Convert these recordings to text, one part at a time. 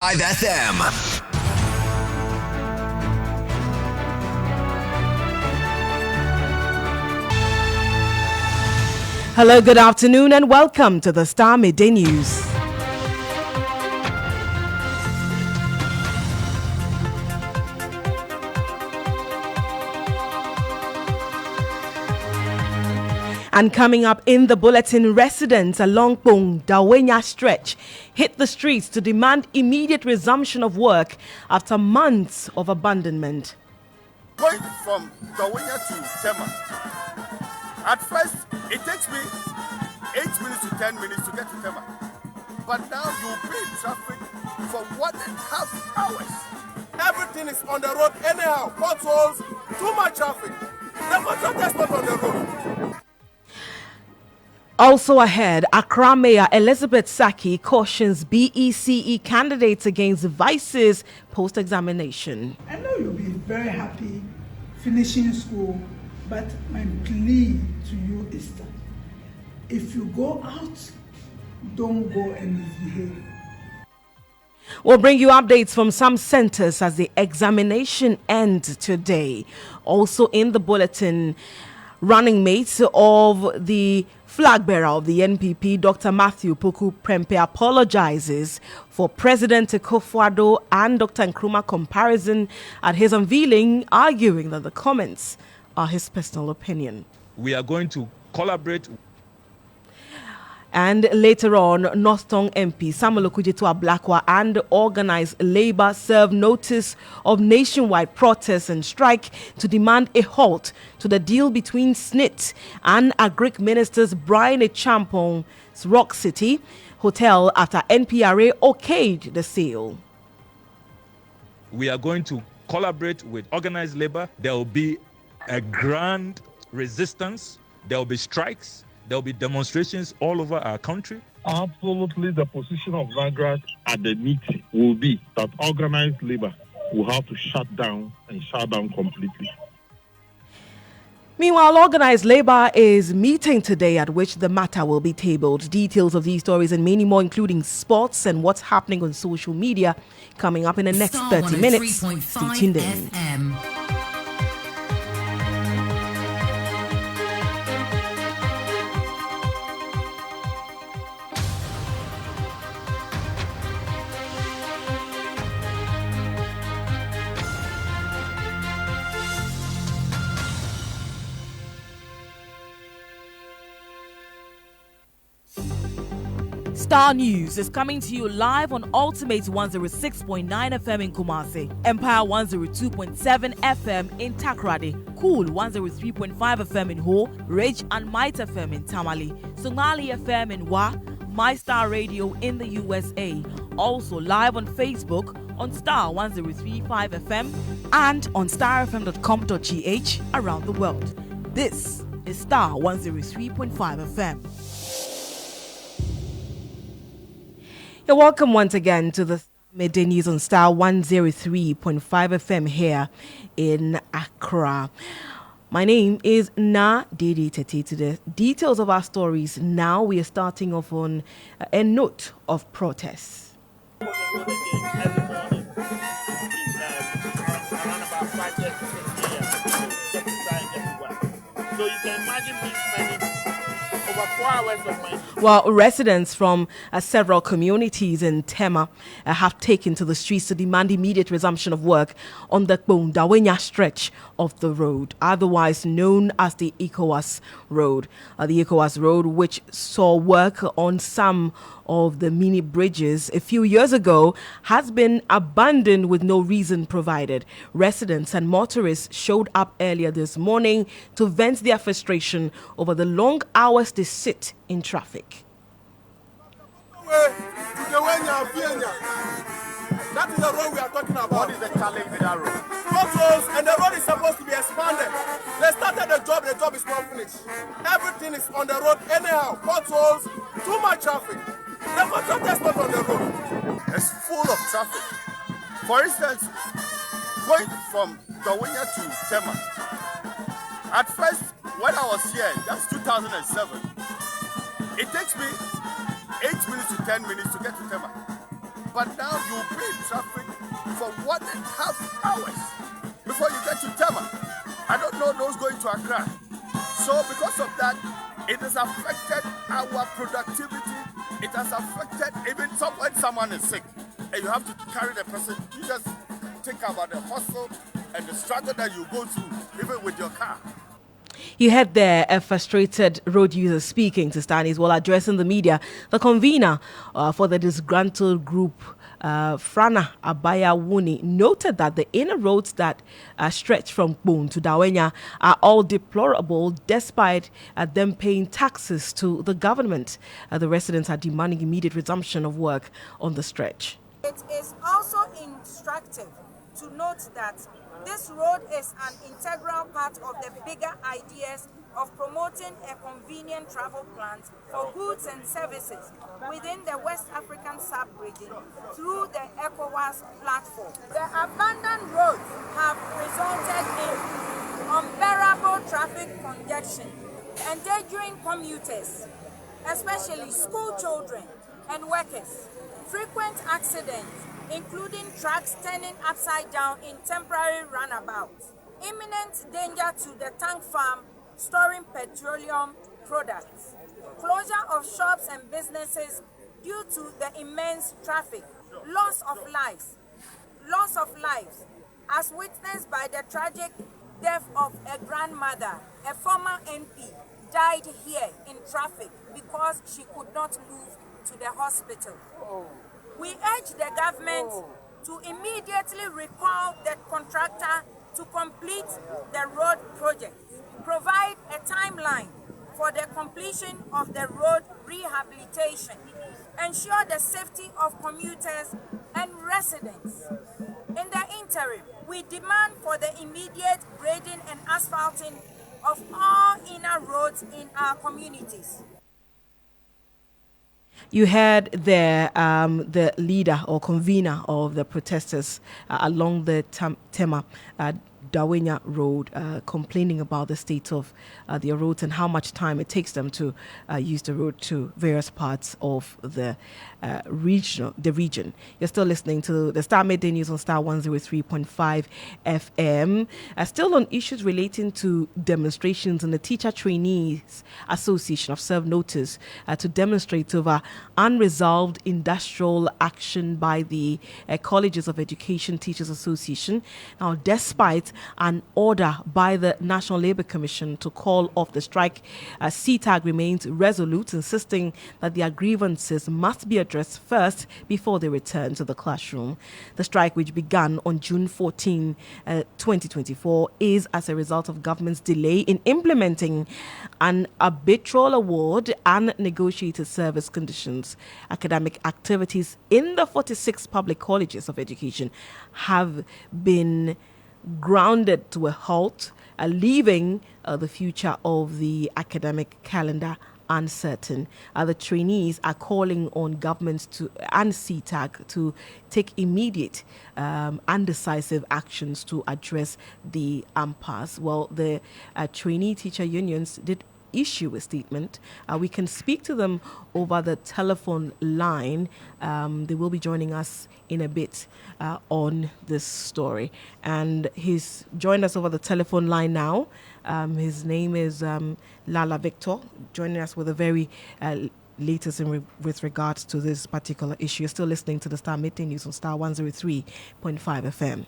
FM. Hello, good afternoon, and welcome to the Starr Midday News. And coming up in the bulletin, residents along Dawenya stretch hit the streets to demand immediate resumption of work after months of abandonment. Going from Dawenya to Tema, at first it takes me 8 minutes to 10 minutes to get to Tema, but now you be in traffic for 1.5 hours. Everything is on the road anyhow, potholes, too much traffic. The motor not on the road. Also ahead, Accra Mayor Elizabeth Saki cautions BECE candidates against vices post-examination. I know you'll be very happy finishing school, but my plea to you is that if you go out, don't go and misbehave. We'll bring you updates from some centers as the examination ends today. Also in the bulletin, running mates of the flag bearer of the NPP, Dr. Matthew Poku Prempeh, apologizes for President Akufo-Addo and Dr. Nkrumah comparison at his unveiling, arguing that the comments are his personal opinion. We are going to collaborate. And later on, Northton MP Samuel Okudzeto Ablakwa and organized Labour served notice of nationwide protests and strike to demand a halt to the deal between SNIT and Agric ministers Brian Echampon's Rock City Hotel after NPRA okayed the sale. We are going to collaborate with organized labor. There will be a grand resistance. There will be strikes. There will be demonstrations all over our country. Absolutely, the position of Vanguard at the meeting will be that organized labor will have to shut down completely. Meanwhile, organized labor is meeting today at which the matter will be tabled. Details of these stories and many more, including sports and what's happening on social media, coming up in the next 30 minutes. Stay tuned in. Star News is coming to you live on Ultimate 106.9 FM in Kumasi, Empire 102.7 FM in Takoradi, Cool 103.5 FM in Ho, Rage and Might FM in Tamale, Somali FM in Wa, My Star Radio in the USA. Also live on Facebook on Star 103.5 FM and on starfm.com.gh around the world. This is Star 103.5 FM. You're welcome once again to the Midday News on Star 103.5 FM here in Accra. My name is Naa Dedei Tettey. To the details of our stories now, we are starting off on a note of protest. Every morning, around about 5:30 to 6 a.m. Get inside everywhere. So you can imagine me spending over 4 hours of my. Well, residents from several communities in Tema have taken to the streets to demand immediate resumption of work on the Dawenya stretch of the road, otherwise known as the ECOWAS Road. The ECOWAS Road, which saw work on some of the mini bridges a few years ago, has been abandoned with no reason provided. Residents and motorists showed up earlier this morning to vent their frustration over the long hours they sit in traffic. That is the road we are talking about. What is the challenge with that road? Potholes, and the road is supposed to be expanded. They started the job is not finished. Everything is on the road anyhow. Potholes, too much traffic. The motor not on the road. It's full of traffic. For instance, going from Dawenya to Tema. At first, when I was here, that's 2007. It takes me 8 minutes to 10 minutes to get to Tema. But now you'll be in traffic for 1.5 hours before you get to Tema. I don't know those going to Accra. So because of that, it has affected our productivity. It has affected even when someone is sick and you have to carry the person. You just think about the hustle and the struggle that you go through, even with your car. You heard there a frustrated road user speaking to Starr while addressing the media. The convener for the disgruntled group, Frana Abaya Wuni, noted that the inner roads that stretch from Kpone to Dawenya are all deplorable despite them paying taxes to the government. The residents are demanding immediate resumption of work on the stretch. It is also instructive to note that this road is an integral part of the bigger ideas of promoting a convenient travel plan for goods and services within the West African sub-region through the ECOWAS platform. The abandoned roads have resulted in unbearable traffic congestion, endangering commuters, especially school children and workers. Frequent accidents, including trucks turning upside down in temporary runabouts. Imminent danger to the tank farm storing petroleum products. Closure of shops and businesses due to the immense traffic. Loss of lives, as witnessed by the tragic death of a grandmother, a former MP, died here in traffic because she could not move to the hospital. We urge the government to immediately recall the contractor to complete the road project, provide a timeline for the completion of the road rehabilitation, ensure the safety of commuters and residents. In the interim, we demand for the immediate grading and asphalting of all inner roads in our communities. You heard there the leader or convener of the protesters along the Tema Dawenya Road complaining about the state of their roads and how much time it takes them to use the road to various parts of the region. You're still listening to the Starr Midday News on Star 103.5 FM. Still on issues relating to demonstrations, and the Teacher Trainees Association have served notice to demonstrate over unresolved industrial action by the Colleges of Education Teachers Association. Now, despite an order by the National Labour Commission to call off the strike, CTAG remains resolute, insisting that their grievances must be addressed first before they return to the classroom. The strike, which began on June 14, 2024, is as a result of government's delay in implementing an arbitral award and negotiated service conditions. Academic activities in the 46 public colleges of education have been grounded to a halt, leaving the future of the academic calendar uncertain. The trainees are calling on governments and CTAG to take immediate and decisive actions to address the impasse. Well, the trainee teacher unions did issue a statement. We can speak to them over the telephone line. They will be joining us in a bit on this story. And he's joined us over the telephone line now. His name is Lala Victor, joining us with a very latest with regards to this particular issue. You're still listening to the Starr Midday News on Star 103.5 FM.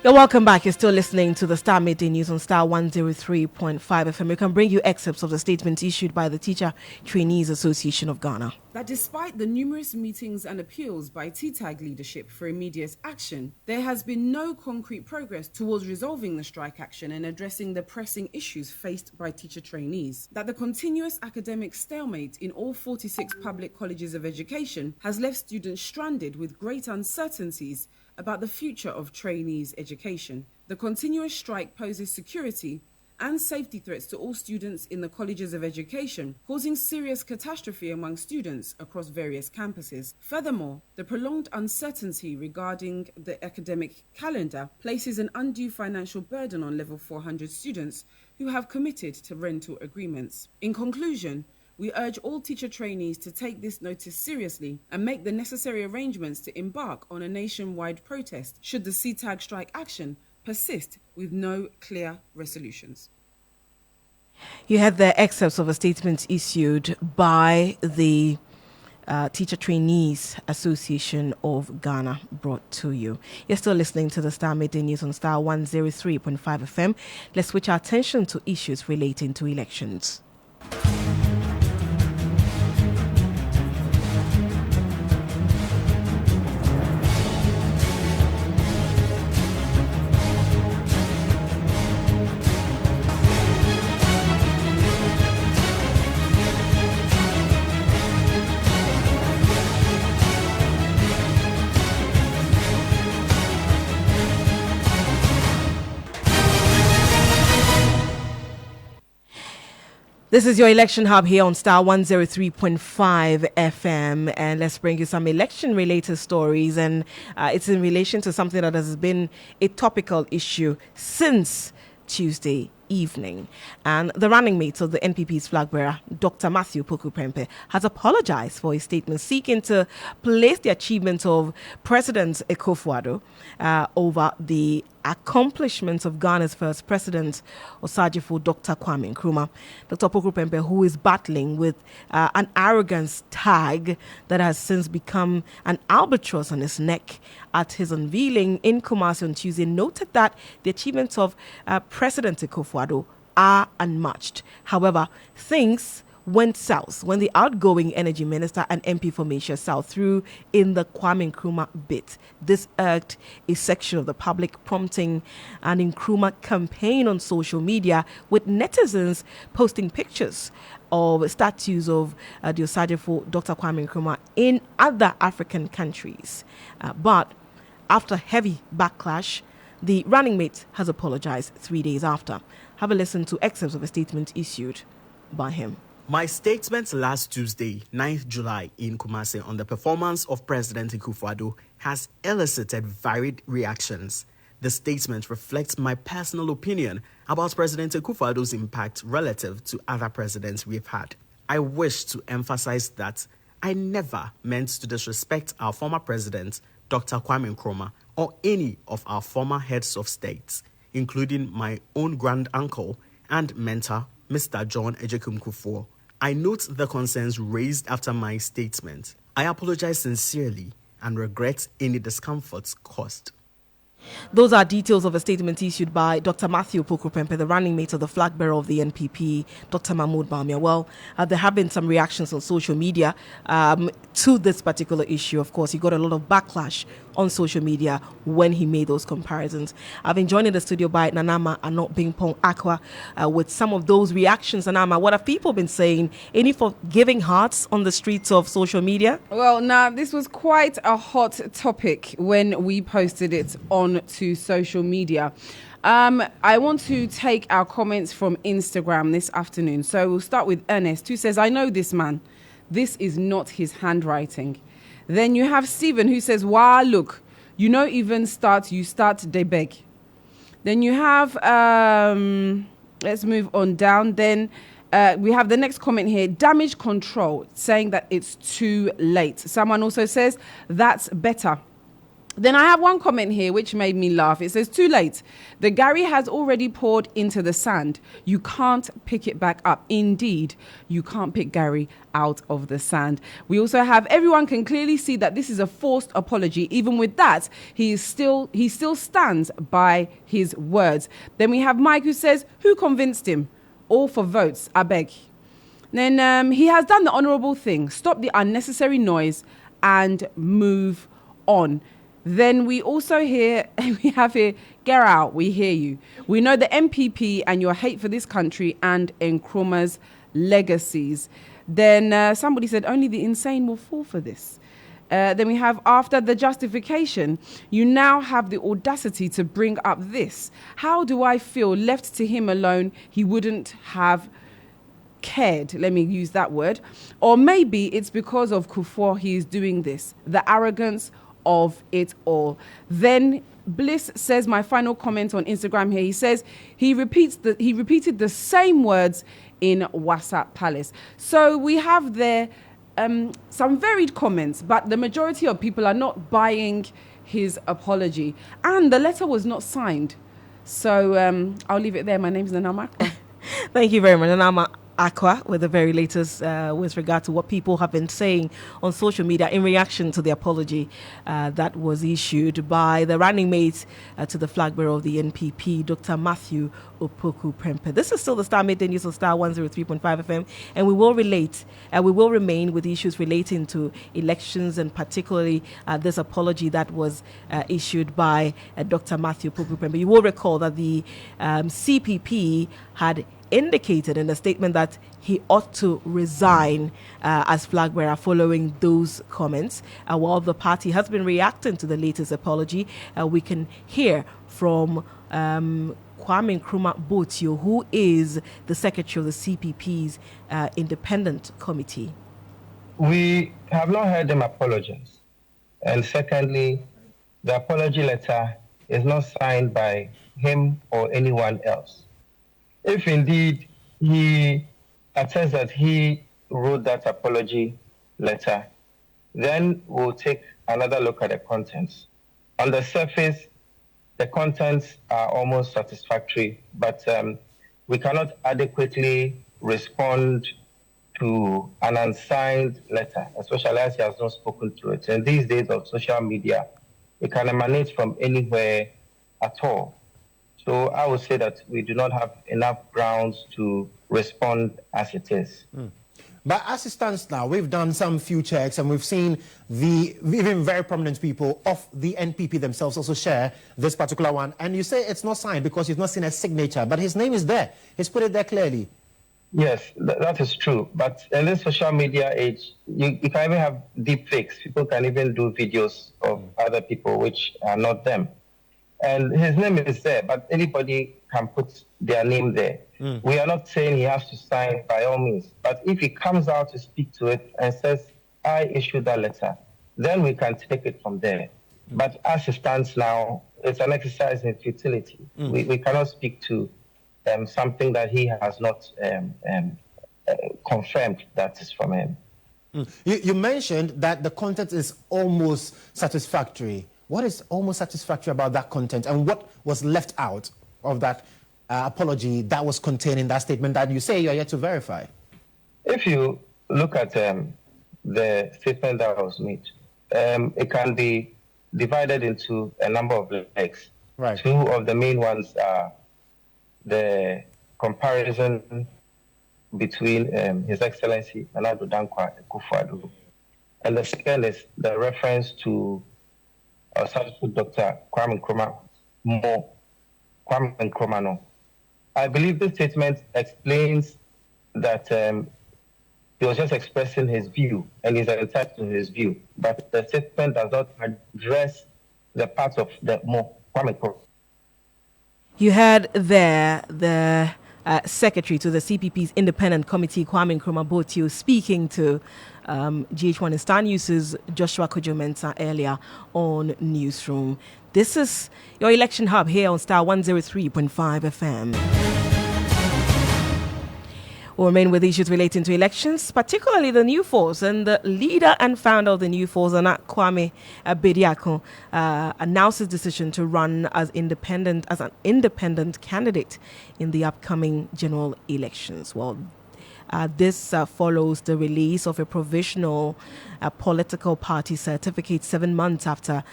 You're welcome back. You're still listening to the Starr Midday News on Star 103.5 FM. We can bring you excerpts of the statement issued by the Teacher Trainees Association of Ghana. That despite the numerous meetings and appeals by TTAG leadership for immediate action, there has been no concrete progress towards resolving the strike action and addressing the pressing issues faced by teacher trainees. That the continuous academic stalemate in all 46 public colleges of education has left students stranded with great uncertainties about the future of trainees' education. The continuous strike poses security and safety threats to all students in the colleges of education, causing serious catastrophe among students across various campuses. Furthermore, the prolonged uncertainty regarding the academic calendar places an undue financial burden on level 400 students who have committed to rental agreements. In conclusion, we urge all teacher trainees to take this notice seriously and make the necessary arrangements to embark on a nationwide protest should the CTAG strike action persist with no clear resolutions. You had the excerpts of a statement issued by the Teacher Trainees Association of Ghana brought to you. You're still listening to the Starr Midday News on Star 103.5 FM. Let's switch our attention to issues relating to elections. This is your election hub here on Star 103.5 FM, and let's bring you some election-related stories. And it's in relation to something that has been a topical issue since Tuesday evening. And the running mate of the NPP's flag bearer, Dr. Matthew Poku-Prempeh, has apologized for his statement seeking to place the achievement of President Akufo-Addo over the accomplishments of Ghana's first president, Osajifo Dr. Kwame Nkrumah. Dr. Poku-Prempeh, who is battling with an arrogance tag that has since become an albatross on his neck, at his unveiling in Kumasi on Tuesday, noted that the achievements of President Akufo-Addo are unmatched. However, things went south when the outgoing energy minister and MP for Malaysia South threw in the Kwame Nkrumah bit. This irked a section of the public, prompting an Nkrumah campaign on social media, with netizens posting pictures of statues of the Osajifo Dr. Kwame Nkrumah in other African countries. But after heavy backlash, the running mate has apologized 3 days after. Have a listen to excerpts of a statement issued by him. My statement last Tuesday, 9th July, in Kumasi on the performance of President Akufo-Addo has elicited varied reactions. The statement reflects my personal opinion about President Akufo-Addo's impact relative to other presidents we've had. I wish to emphasize that I never meant to disrespect our former president, Dr. Kwame Nkrumah, or any of our former heads of states, including my own grand uncle and mentor, Mr. John Ejekum Kufuor. I note the concerns raised after my statement. I apologize sincerely and regret any discomforts caused. Those are details of a statement issued by Dr. Matthew Poku-Prempeh, the running mate of the flag bearer of the NPP, Dr. Mahmoud Bawumia. Well, there have been some reactions on social media to this particular issue. Of course, he got a lot of backlash on social media when he made those comparisons. I've been joined in the studio by Nanama Anot Bingpong Aqua with some of those reactions. Nanama, what have people been saying? Any forgiving hearts on the streets of social media? Well, now, this was quite a hot topic when we posted it on to social media. I want to take our comments from Instagram this afternoon. So we'll start with Ernest, who says, I know this man. This is not his handwriting. Then you have Stephen, who says, wow, look, you know, even start, you start they beg. Then you have, let's move on down. Then we have the next comment here, damage control, saying that it's too late. Someone also says, that's better. Then I have one comment here which made me laugh. It says, too late. The Gary has already poured into the sand. You can't pick it back up. Indeed, you can't pick Gary out of the sand. We also have, everyone can clearly see that this is a forced apology. Even with that, he still stands by his words. Then we have Mike who says, who convinced him? All for votes, I beg. Then he has done the honourable thing. Stop the unnecessary noise and move on. Then we also have here, get out, we hear you. We know the MPP and your hate for this country and Nkrumah's legacies. Then somebody said only the insane will fall for this. Then we have, after the justification, you now have the audacity to bring up this. How do I feel? Left to him alone, he wouldn't have cared, let me use that word. Or maybe it's because of Kufuor he is doing this. The arrogance of it all. Then Bliss says, my final comment on Instagram here, he says he repeated the same words in WhatsApp Palace. So we have there some varied comments, but the majority of people are not buying his apology, and the letter was not signed. So I'll leave it there. My name is Nana Makwa. Thank you very much, Nana Aqua, with the very latest with regard to what people have been saying on social media in reaction to the apology that was issued by the running mate to the flag bearer of the NPP, Dr. Matthew Opoku Prempeh. This is still the Starr Midday News on Starr 103.5 FM, and we will remain with issues relating to elections, and particularly this apology that was issued by Dr. Matthew Opoku Prempeh. You will recall that the CPP had indicated in a statement that he ought to resign as flag bearer following those comments. While the party has been reacting to the latest apology, we can hear from Kwame Nkrumah Botio, who is the secretary of the CPP's independent committee. We have not heard him apologize. And secondly, the apology letter is not signed by him or anyone else. If indeed he attests that he wrote that apology letter, then we'll take another look at the contents. On the surface, the contents are almost satisfactory, but we cannot adequately respond to an unsigned letter, especially as he has not spoken to it. And these days of social media, it can emanate from anywhere at all. So I would say that we do not have enough grounds to respond as it is. But as it stands now, we've done some few checks and we've seen the even very prominent people of the NPP themselves also share this particular one. And you say it's not signed because you've not seen a signature, but his name is there. He's put it there clearly. Yes, that is true. But in this social media age, you can even have deep fakes. People can even do videos of other people which are not them. And his name is there, but anybody can put their name there. We are not saying he has to sign by all means. But if he comes out to speak to it and says, I issued that letter, then we can take it from there. But as it stands now, it's an exercise in futility. We cannot speak to something that he has not confirmed that is from him. You mentioned that the content is almost satisfactory. What is almost satisfactory about that content, and what was left out of that apology that was contained in that statement that you say you are yet to verify? If you look at the statement that was made, it can be divided into a number of legs. Right. Two of the main ones are the comparison between His Excellency Nana Dedei Tettey, and the second is the reference to Dr. Kwame Nkrumah. I believe this statement explains that he was just expressing his view, and he's entitled to his view. But the statement does not address the part of the Kwame Nkrumah. You heard there the secretary to the CPP's independent committee, Kwame Nkrumah Botio, speaking to GH1 and Star News' Joshua Kojo-Mensah earlier on Newsroom. This is your election hub here on Star 103.5 FM. We'll remain with issues relating to elections, particularly the New Force. And the leader and founder of the New Force, Naa Dedei, announced his decision to run as an independent candidate in the upcoming general elections. Well, this follows the release of a provisional political party certificate 7 months after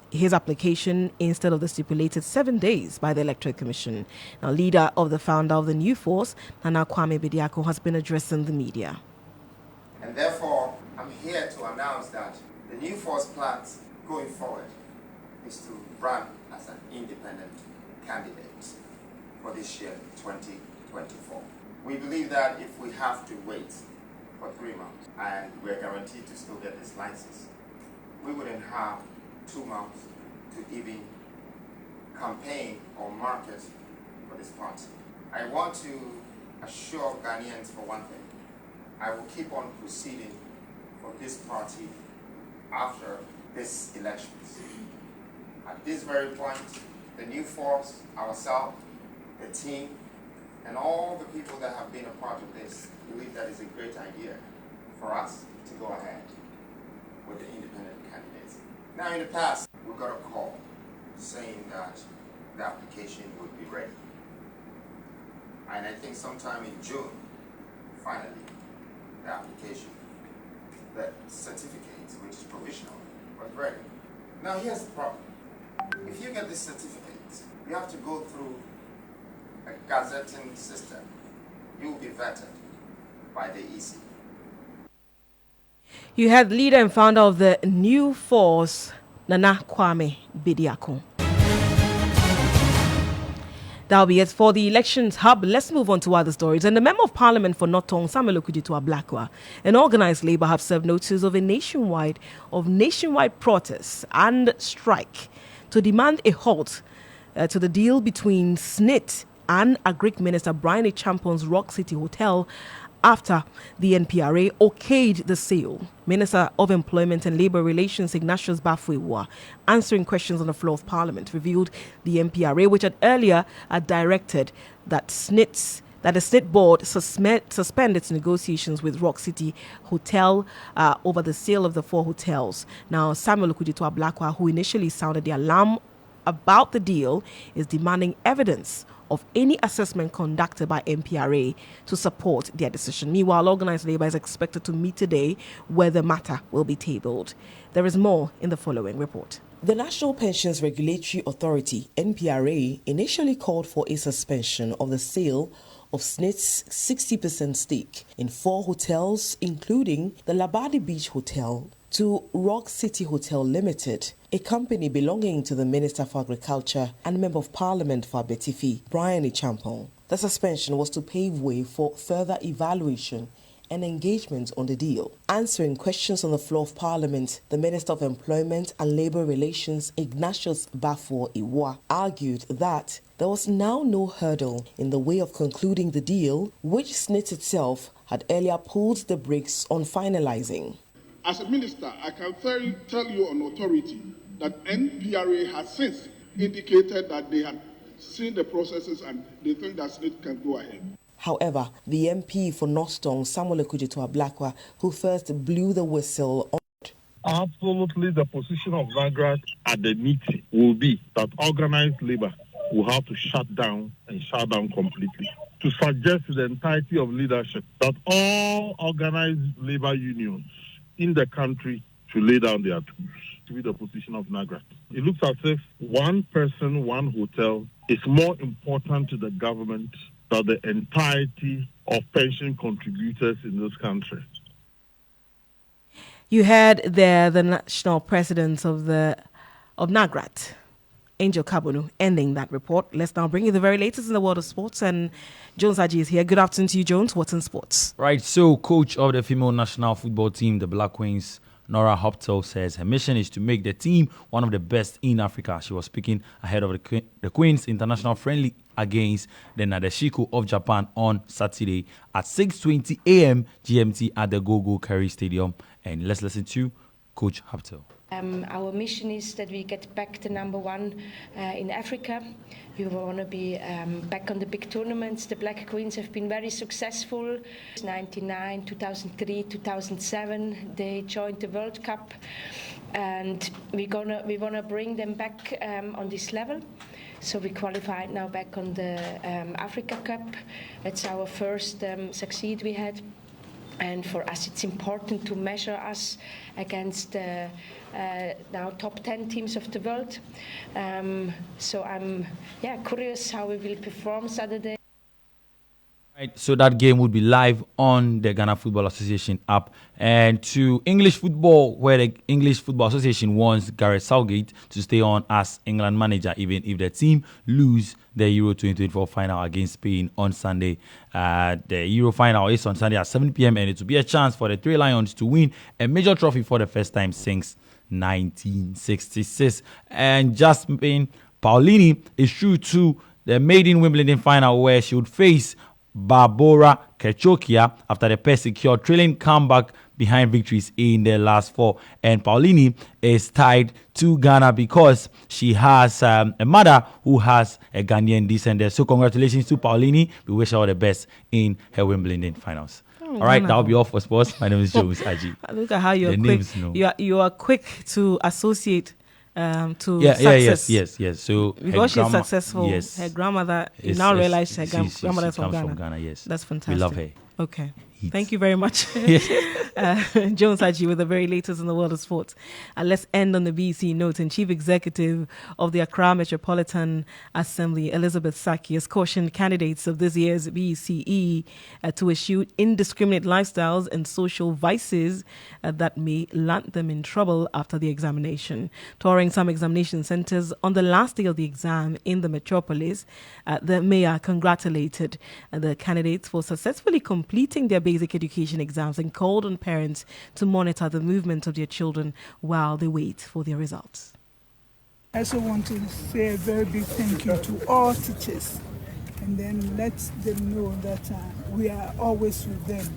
his application instead of the stipulated 7 days by the Electoral Commission. Now, leader of the founder of the New Force, Naa Dedei, has been addressing the media. And therefore, I'm here to announce that the New Force plans going forward is to run as an independent candidate for this year, 2024. We believe that if we have to wait for 3 months and we're guaranteed to still get this license, we wouldn't have 2 months to even campaign or market for this party. I want to assure Ghanaians for one thing, I will keep on proceeding for this party after this elections. At this very point, the New Force, ourselves, the team, and all the people that have been a part of this believe that it's a great idea for us to go ahead with the independent candidates. Now, in the past, we got a call saying that the application would be ready. And I think sometime in June, finally, the application, the certificate, which is provisional, was ready. Now, here's the problem. If you get this certificate, you have to go through a gazetting system. You will be vetted by the EC. You had leader and founder of the New Force, Naa Dedei. That'll be it for the Elections Hub. Let's move on to other stories. And the Member of Parliament for Norton, Samuel Okuditu-Ablakwa, and organised Labour have served notice of nationwide protests and strike to demand a halt to the deal between SNIT and Agric Minister Brian Champong's Rock City Hotel after the NPRA okayed the sale. Minister of Employment and Labour Relations Ignatius Bafwewa, answering questions on the floor of Parliament, revealed the NPRA, which had earlier directed that the SNIT board suspend its negotiations with Rock City Hotel over the sale of the 4 hotels. Now, Samuel Okuditu-Ablakwa, who initially sounded the alarm about the deal, is demanding evidence of any assessment conducted by NPRA to support their decision. Meanwhile, organised Labour is expected to meet today where the matter will be tabled. There is more in the following report. The National Pensions Regulatory Authority, NPRA, initially called for a suspension of the sale of SNIT's 60% stake in 4 hotels, including the Labadi Beach Hotel, to Rock City Hotel Limited, a company belonging to the Minister for Agriculture and Member of Parliament for Abetifi, Brian Champong. The suspension was to pave way for further evaluation and engagement on the deal. Answering questions on the floor of Parliament, the Minister of Employment and Labour Relations, Ignatius Bafwewa, argued that there was now no hurdle in the way of concluding the deal, which SNIT itself had earlier pulled the brakes on finalising. As a minister, I can tell you on authority that NPRA has since indicated that they had seen the processes and they think that SNIT can go ahead. However, the MP for Northstone, Samuel Okuditu-Ablakwa, who first blew the whistle on Absolutely, the position of Vanguard at the meeting will be that organized labor will have to shut down completely. To suggest to the entirety of leadership that all organized labor unions in the country to lay down their tools, to be the position of NAGRAT. It looks as if one person, one hotel is more important to the government than the entirety of pension contributors in this country. You heard there the national president of NAGRAT, Angel Kabonu, ending that report. Let's now bring you the very latest in the world of sports. And Jones Aji is here. Good afternoon to you, Jones. What's in sports? Right, so coach of the female national football team, the Black Queens, Nora Hoptel, says her mission is to make the team one of the best in Africa. She was speaking ahead of the Queens international friendly against the Nadeshiko of Japan on Saturday at 6:20 a.m. GMT at the Gogo Curry Stadium. And let's listen to Coach Hoptel. Our mission is that we get back to number one in Africa. We want to be back on the big tournaments. The Black Queens have been very successful. 1999, 2003, 2007, they joined the World Cup, and we want to bring them back on this level. So we qualified now back on the Africa Cup. It's our first succeed we had. And for us, it's important to measure us against now top 10 teams of the world. So I'm curious how we will perform Saturday. Right, so that game would be live on the Ghana Football Association app. And to English football, where the English Football Association wants Gareth Southgate to stay on as England manager, even if the team lose the Euro 2024 final against Spain on Sunday. The Euro final is on Sunday at 7 p.m. and it will be a chance for the Three Lions to win a major trophy for the first time since 1966. And Jasmine Paolini is through to the maiden Wimbledon final, where she would face Barbora Krejcikova after the pair secured trailing comeback behind victories in the last four. And Paolini is tied to Ghana because she has a mother who has a Ghanaian descent. So congratulations to Paolini. We wish her all the best in her Wimbledon finals. All right, that'll be all for sports. My name is Jones Aji. Look at how you're quick. You are quick to associate to success. Yes. So because she's successful, her grandmother, you now realize her grandmother is from Ghana. Yes, that's fantastic. We love her. Okay. Thank you very much, Jones Haji, with the very latest in the world of sports. And let's end on the BEC note. And Chief Executive of the Accra Metropolitan Assembly, Elizabeth Saki, has cautioned candidates of this year's BECE to eschew indiscriminate lifestyles and social vices that may land them in trouble after the examination. Touring some examination centres on the last day of the exam in the metropolis, the mayor congratulated the candidates for successfully completing their basic education exams and called on parents to monitor the movement of their children while they wait for their results. I also want to say a very big thank you to all teachers, and then let them know that we are always with them.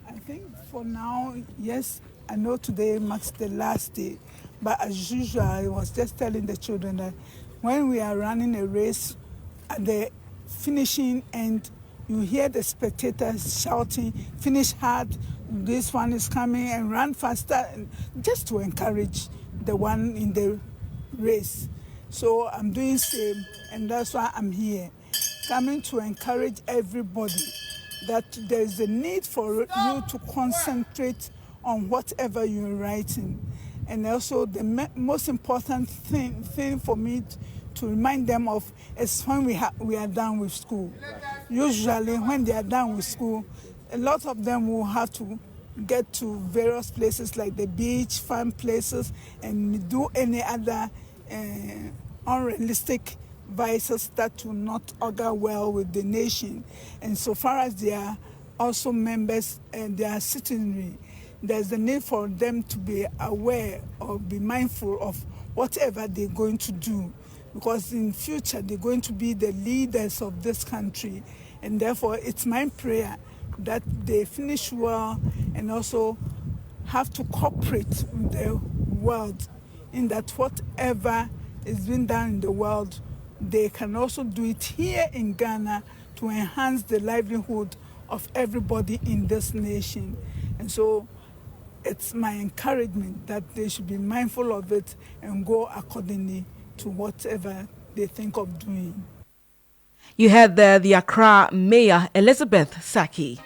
I think for now, yes, I know today marks the last day, but as usual, I was just telling the children that when we are running a race at the finishing end, you hear the spectators shouting, finish hard, this one is coming, and run faster, just to encourage the one in the race. So I'm doing same, and that's why I'm here, coming to encourage everybody that there is a need for you to concentrate on whatever you're writing. And also the most important thing for me to remind them of is when we are done with school. Usually when they are done with school, a lot of them will have to get to various places like the beach, fun places, and do any other unrealistic vices that will not augur well with the nation. And so far as they are also members and they are citizenry, there's a need for them to be aware or be mindful of whatever they're going to do, because in future they're going to be the leaders of this country. And therefore it's my prayer that they finish well and also have to cooperate with the world, in that whatever is being done in the world, they can also do it here in Ghana to enhance the livelihood of everybody in this nation. And so it's my encouragement that they should be mindful of it and go accordingly to whatever they think of doing. You heard there the Accra Mayor, Elizabeth Saki.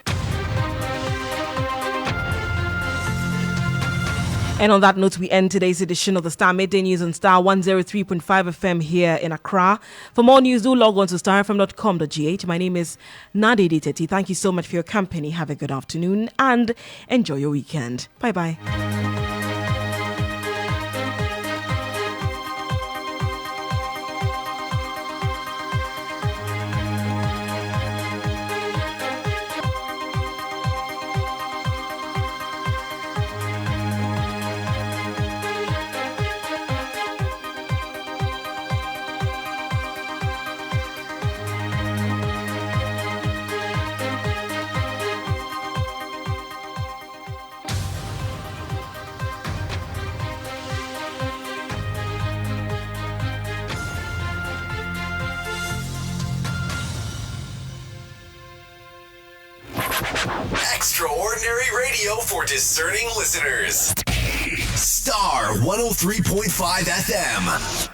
And on that note, we end today's edition of the Starr Midday News on Starr 103.5 FM here in Accra. For more news, do log on to starfm.com.gh. My name is Naa Dedei Tettey. Thank you so much for your company. Have a good afternoon and enjoy your weekend. Bye-bye. Extraordinary radio for discerning listeners. Starr 103.5 FM.